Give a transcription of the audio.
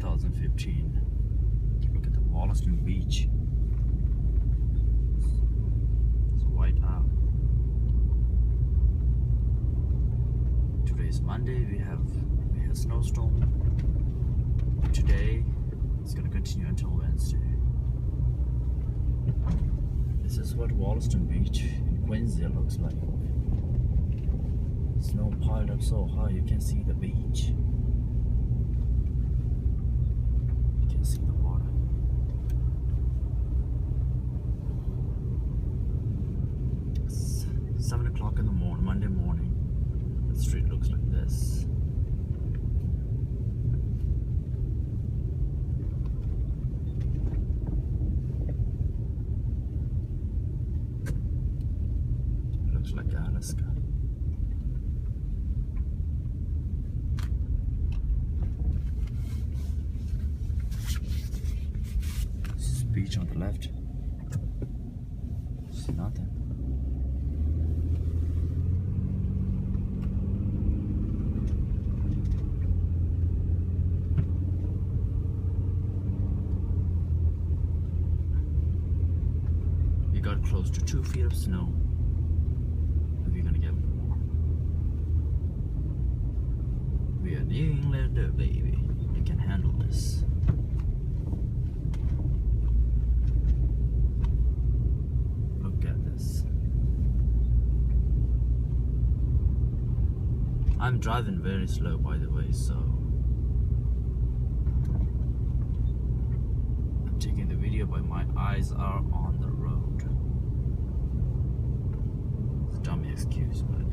2015. Look at the Wollaston beach. It's white out. Today is Monday. We have a snowstorm. Today it's gonna continue until Wednesday. This is what Wollaston Beach in Quincy looks like. Snow piled up so high you can see the beach. You can see the water. It's 7 o'clock in the morning, Monday morning. The street looks like this. It looks like Alaska. Beach on the left. See nothing. We got close to 2 feet of snow. We're gonna get more. We are New Englander, baby. We can handle this. I'm driving very slow, by the way, so I'm taking the video, but my eyes are on the road. It's a dumb excuse, but